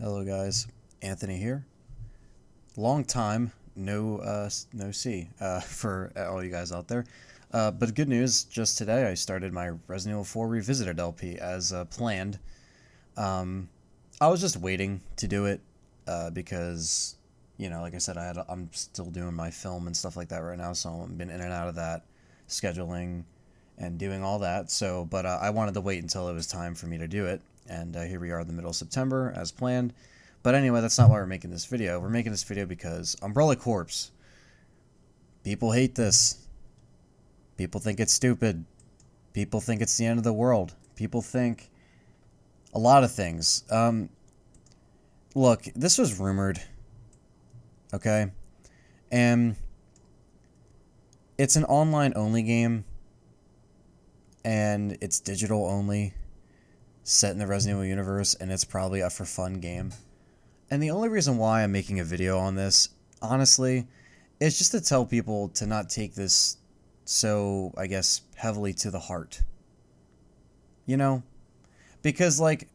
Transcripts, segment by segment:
Hello guys, Anthony here. Long time no see for all you guys out there. But good news, just today I started my Resident Evil 4 Revisited LP as planned. Um, I was just waiting to do it because like I said, I'm still doing my film and stuff like that right now, so I've been in and out of that, scheduling and doing all that. So, but I wanted to wait until it was time for me to do it, and here we are in the middle of September as planned. But anyway, that's not why we're making this video. We're making this video because Umbrella Corps. People hate this. People think it's stupid. People think it's the end of the world. People think a lot of things. Look, this was rumored, okay? And it's an online only game, and it's digital only, set in the Resident Evil universe, and it's probably a for fun game. And the only reason why I'm making a video on this, honestly, is just to tell people to not take this so, I guess, heavily to the heart. You know? Because, like,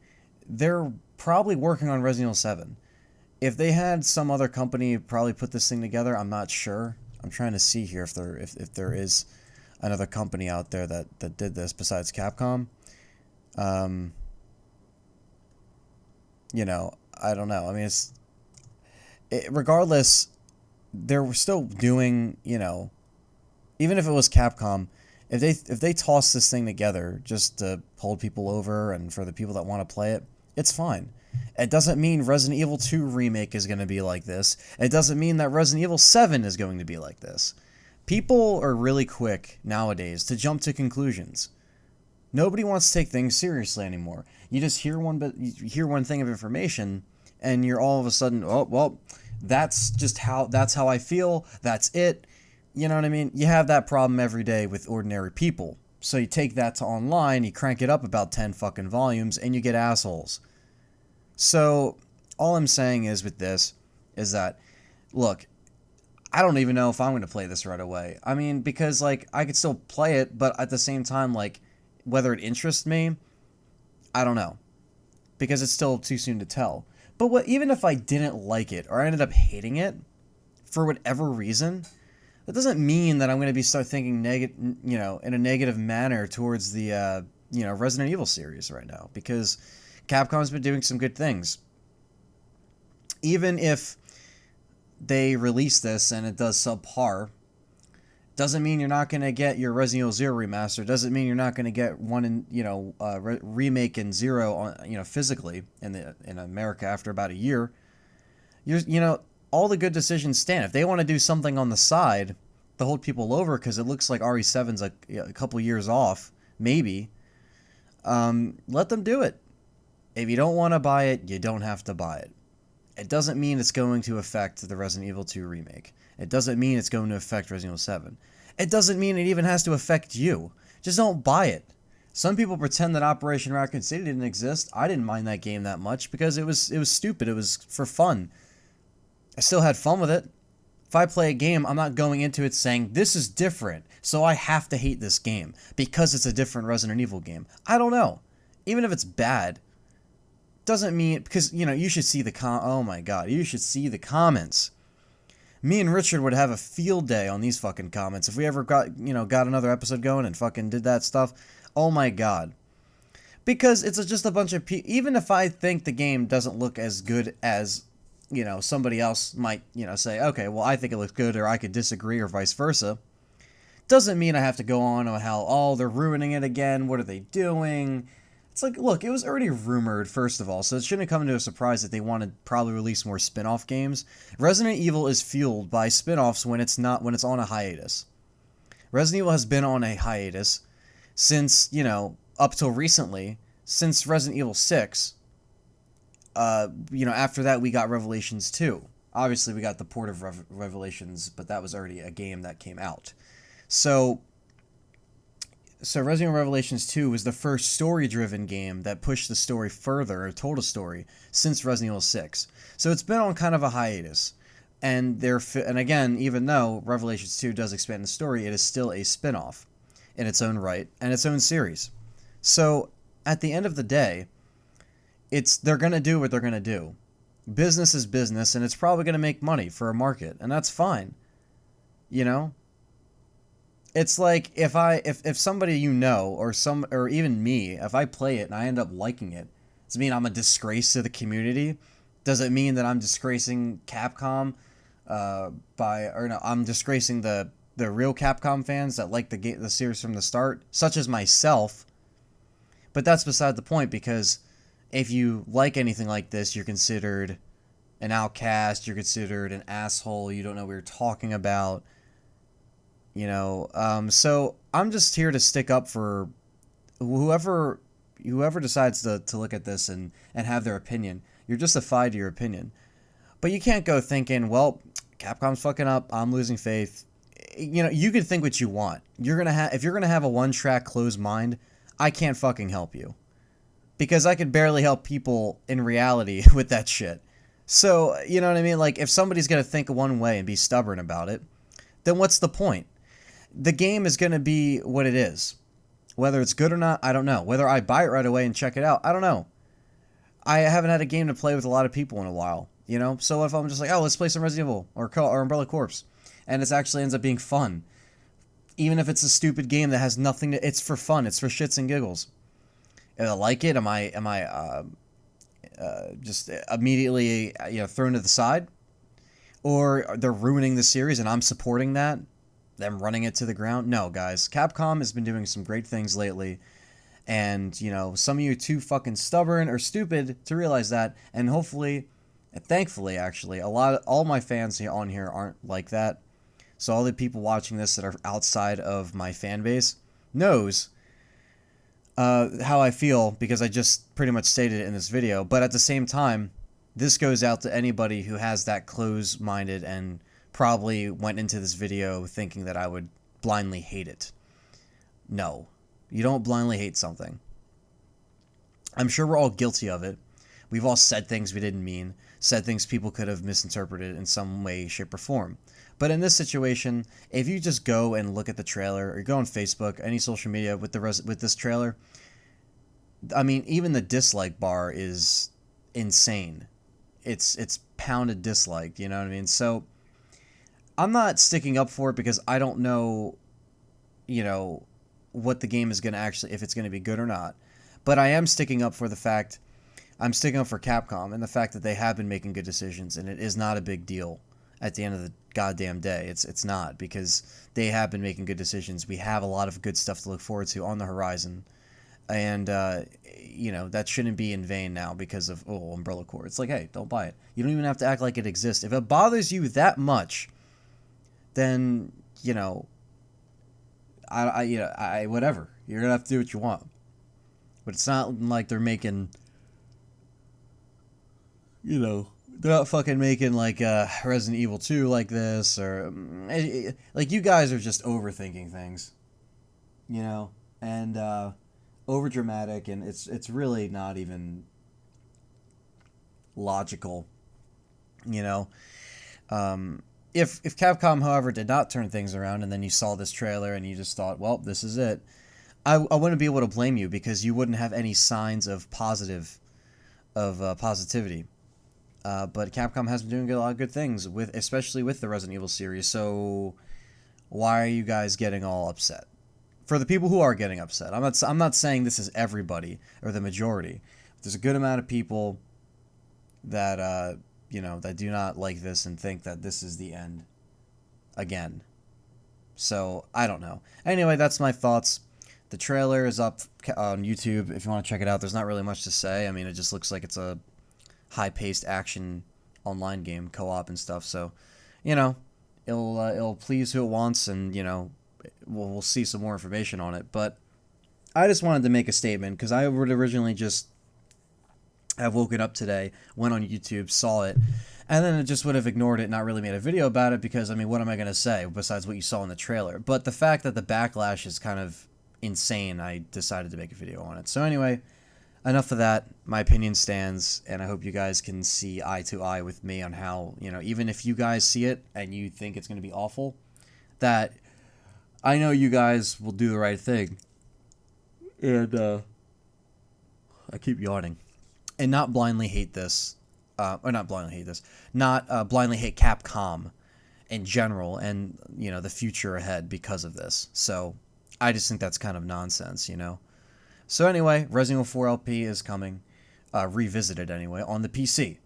they're probably working on Resident Evil 7. If they had some other company probably put this thing together, I'm not sure. I'm trying to see here if there is another company out there that did this besides Capcom. Um, I don't know. I mean, regardless, they're still doing, even if it was Capcom, if they toss this thing together just to hold people over and for the people that want to play it, it's fine. It doesn't mean Resident Evil 2 remake is going to be like this. It doesn't mean that Resident Evil 7 is going to be like this. People are really quick nowadays to jump to conclusions. Nobody wants to take things seriously anymore. You just hear one thing of information, and you're all of a sudden, oh well, that's how I feel. That's it. You know what I mean? You have that problem every day with ordinary people. So you take that to online, you crank it up about 10 fucking volumes, and you get assholes. So all I'm saying is with this is that, look, I don't even know if I'm going to play this right away. I mean, because like I could still play it, but at the same time, like whether it interests me, I don't know, because it's still too soon to tell. But even if I didn't like it or I ended up hating it for whatever reason, that doesn't mean that I'm going to be start thinking in a negative manner towards the Resident Evil series right now, because Capcom's been doing some good things. Even if they release this and it does subpar, doesn't mean you're not going to get your Resident Evil 0 remaster. Doesn't mean you're not going to get one in remake in 0 on physically in America after about a year. All the good decisions stand. If they want to do something on the side to hold people over because it looks like RE7's a couple years off, maybe, let them do it. If you don't want to buy it, you don't have to buy it. It doesn't mean it's going to affect the Resident Evil 2 remake. It doesn't mean it's going to affect Resident Evil 7. It doesn't mean it even has to affect you. Just don't buy it. Some people pretend that Operation Raccoon City didn't exist. I didn't mind that game that much because it was stupid. It was for fun. I still had fun with it. If I play a game, I'm not going into it saying, this is different, so I have to hate this game because it's a different Resident Evil game. I don't know. Even if it's bad, doesn't mean, because, you should see oh my god, you should see the comments. Me and Richard would have a field day on these fucking comments if we ever got another episode going and fucking did that stuff. Oh my god. Because it's just a bunch of people. Even if I think the game doesn't look as good as, somebody else might, say, okay, well, I think it looks good, or I could disagree, or vice versa. Doesn't mean I have to go on how, oh, they're ruining it again. What are they doing? It's like, look, it was already rumored, first of all, so it shouldn't come into a surprise that they want to probably release more spin-off games. Resident Evil is fueled by spin-offs when it's on a hiatus. Resident Evil has been on a hiatus since, up till recently, since Resident Evil 6. After that we got Revelations 2. Obviously, we got the port of Revelations, but that was already a game that came out. So Resident Evil Revelations 2 was the first story-driven game that pushed the story further, or told a story, since Resident Evil 6. So it's been on kind of a hiatus. And again, even though Revelations 2 does expand the story, it is still a spin-off in its own right, and its own series. So, at the end of the day, they're going to do what they're going to do. Business is business, and it's probably going to make money for a market, and that's fine. You know, it's like if somebody or even me, if I play it and I end up liking it, does it mean I'm a disgrace to the community? Does it mean that I'm disgracing Capcom I'm disgracing the real Capcom fans that like the series from the start, such as myself? But that's beside the point, because if you like anything like this, you're considered an outcast, you're considered an asshole, you don't know what you're talking about. So I'm just here to stick up for whoever decides to look at this and have their opinion. You're justified to your opinion. But you can't go thinking, well, Capcom's fucking up, I'm losing faith. You can think what you want. If you're gonna have a one-track closed mind, I can't fucking help you. Because I could barely help people in reality with that shit. So, you know what I mean? Like, if somebody's gonna think one way and be stubborn about it, then what's the point? The game is gonna be what it is. Whether it's good or not, I don't know. Whether I buy it right away and check it out, I don't know. I haven't had a game to play with a lot of people in a while, So if I'm just like, oh, let's play some Resident Evil or Umbrella Corps, and it actually ends up being fun, even if it's a stupid game that has nothing to, it's for fun, it's for shits and giggles. If I like it, am I just immediately thrown to the side, or they're ruining the series and I'm supporting that, them running it to the ground? No, guys, Capcom has been doing some great things lately. And, some of you are too fucking stubborn or stupid to realize that. And hopefully, and thankfully, actually, all my fans on here aren't like that. So all the people watching this that are outside of my fan base knows how I feel, because I just pretty much stated it in this video. But at the same time, this goes out to anybody who has that close-minded and probably went into this video thinking that I would blindly hate it. No. You don't blindly hate something. I'm sure we're all guilty of it. We've all said things we didn't mean, said things people could have misinterpreted in some way, shape, or form. But in this situation, if you just go and look at the trailer, or go on Facebook, any social media with this trailer, I mean, even the dislike bar is insane. It's pounded dislike, you know what I mean? So I'm not sticking up for it because I don't know, what the game is going to actually, if it's going to be good or not. But I am sticking up for I'm sticking up for Capcom and the fact that they have been making good decisions, and it is not a big deal at the end of the goddamn day. It's not, because they have been making good decisions. We have a lot of good stuff to look forward to on the horizon. And, that shouldn't be in vain now because of, Umbrella Corps. It's like, hey, don't buy it. You don't even have to act like it exists. If it bothers you that much, then, whatever. You're gonna have to do what you want. But it's not like they're making, they're not fucking making like Resident Evil 2 like this, or like, you guys are just overthinking things, and over dramatic, and it's really not even logical, If Capcom, however, did not turn things around, and then you saw this trailer and you just thought, well, this is it, I wouldn't be able to blame you, because you wouldn't have any signs of positivity. But Capcom has been doing a lot of good things, especially with the Resident Evil series, so why are you guys getting all upset? For the people who are getting upset, I'm not saying this is everybody, or the majority. There's a good amount of people that, that do not like this and think that this is the end again. So, I don't know. Anyway, that's my thoughts. The trailer is up on YouTube if you want to check it out. There's not really much to say. I mean, it just looks like it's a high-paced action online game, co-op and stuff. So, it'll please who it wants, and, we'll see some more information on it. But I just wanted to make a statement, because I would originally just have woken up today, went on YouTube, saw it, and then it just would have ignored it, not really made a video about it, because, I mean, what am I going to say besides what you saw in the trailer? But the fact that the backlash is kind of insane, I decided to make a video on it. So anyway, enough of that. My opinion stands, and I hope you guys can see eye to eye with me on how, even if you guys see it and you think it's going to be awful, that I know you guys will do the right thing. And, I keep yawning. And not blindly hate this. or not blindly hate this, not blindly hate Capcom in general, and the future ahead because of this. So I just think that's kind of nonsense. So anyway, Resident Evil 4 LP is coming, revisited anyway, on the PC.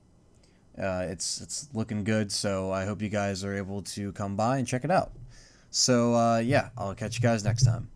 It's looking good, so I hope you guys are able to come by and check it out. So yeah, I'll catch you guys next time.